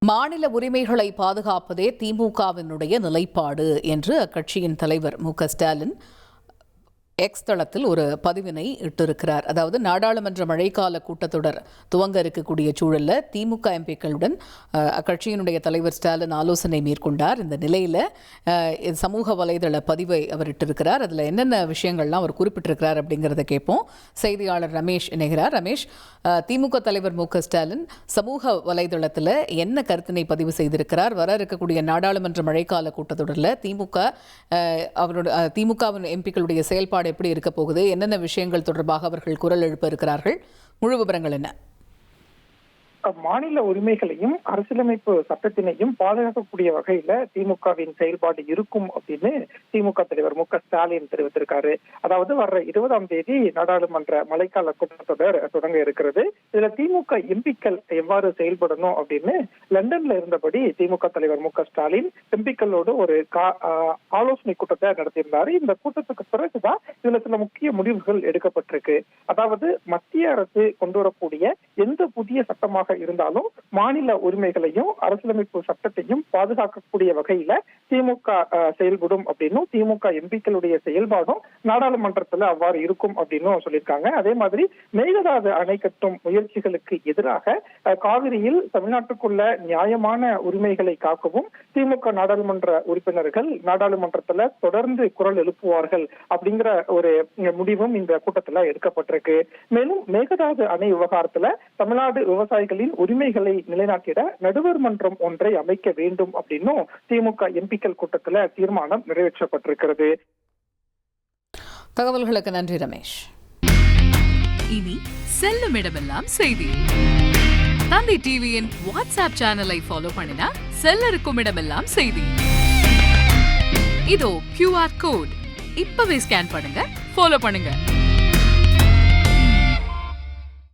மாநில உரிமைகளை பாதுகாப்பதே திமுகவினுடைய நிலைப்பாடு என்று அக்கட்சியின் தலைவர் மு.க.ஸ்டாலின் எக்ஸ் தளத்தில் ஒரு பதிவினை இட்டிருக்கிறார். அதாவது நாடாளுமன்ற மழைக்கால கூட்டத்தொடர் துவங்க இருக்கக்கூடிய சூழலில் திமுக எம்பிக்களுடன் அக்கட்சியினுடைய தலைவர் ஸ்டாலின் ஆலோசனை மேற்கொண்டார். இந்த நிலையில் சமூக வலைதள பதிவை அவர் இட்டிருக்கிறார். அதில் என்னென்ன விஷயங்கள்லாம் அவர் குறிப்பிட்டிருக்கிறார் அப்படிங்கிறத கேட்போம். செய்தியாளர் ரமேஷ் இணைகிறார். ரமேஷ், திமுக தலைவர் மு.க.ஸ்டாலின் சமூக வலைதளத்தில் என்ன கருத்தினை பதிவு செய்திருக்கிறார்? வர இருக்கக்கூடிய நாடாளுமன்ற மழைக்கால கூட்டத்தொடரில் திமுகவின் எம்பிக்களுடைய செயல்பாடு எப்படி இருக்க போகுது, என்னென்ன விஷயங்கள் தொடர்பாக அவர்கள் குரல் எழுப்ப இருக்கிறார்கள், முழு விவரங்கள் என்ன? மாநில உரிமைகளையும் அரசியலமைப்பு சட்டத்தினையும் பாதுகாக்கக்கூடிய வகையில திமுகவின் செயல்பாடு இருக்கும் அப்படின்னு திமுக தலைவர் மு.க.ஸ்டாலின் தெரிவித்திருக்காரு. அதாவது வர்ற 20ஆம் தேதி நாடாளுமன்ற மழைக்கால கூட்டத்தொடர் தொடங்க இருக்கிறது. இதுல திமுக எம்பிக்கள் எவ்வாறு செயல்படணும் அப்படின்னு லண்டன்ல இருந்தபடி திமுக தலைவர் மு.க.ஸ்டாலின் எம்பிக்களோடு ஒரு ஆலோசனை கூட்டத்தை நடத்தியிருந்தாரு. இந்த கூட்டத்துக்கு பிறகுதான் இதுல சில முக்கிய முடிவுகள் எடுக்கப்பட்டிருக்கு. அதாவது மத்திய அரசு கொண்டு வரக்கூடிய எந்த புதிய சட்டமாக இருந்தாலும் மாநில உரிமைகளையும் அரசியலமைப்பு சட்டத்தையும் பாதுகாக்கக்கூடிய வகையில திமுக செயல்படும் அப்படின்னும், திமுக எம்பிக்களுடைய செயல்பாடும் நாடாளுமன்றத்துல அவ்வாறு இருக்கும் அப்படின்னு சொல்லியிருக்காங்க. அதே மாதிரி மேகதாது அணை கட்டும் முயற்சிகளுக்கு எதிராக காவிரியில் தமிழ்நாட்டுக்குள்ள நியாயமான உரிமைகளை காக்கவும் திமுக நாடாளுமன்ற உறுப்பினர்கள் நாடாளுமன்றத்துல தொடர்ந்து குரல் எழுப்புவார்கள் அப்படிங்கிற ஒரு முடிவும் இந்த கூட்டத்துல எடுக்கப்பட்டிருக்கு. மேலும் மேகதாது அணை விவகாரத்துல தமிழ்நாடு விவசாயிகளின் உரிமைகளை நிலைநாட்டிட நடுவர் மன்றம் ஒன்றை அமைக்க வேண்டும் அப்படின்னும் திமுக எம்பிக்கள் கூட்டத்தில் தீர்மானம் நிறைவேற்றப்பட்டிருக்கிறது. தகவல்களுக்கு நன்றி ரமேஷ். இனி செல்லும் இடமெல்லாம் செய்தி. தந்தி டிவியின் வாட்ஸ்அப் சேனலை ஃபாலோ பண்ணினா செல்லருக்கும் இடமெல்லாம் செய்தி. இதோ QR கோட் இப்பவே ஸ்கேன் பண்ணுங்க, ஃபாலோ பண்ணுங்க.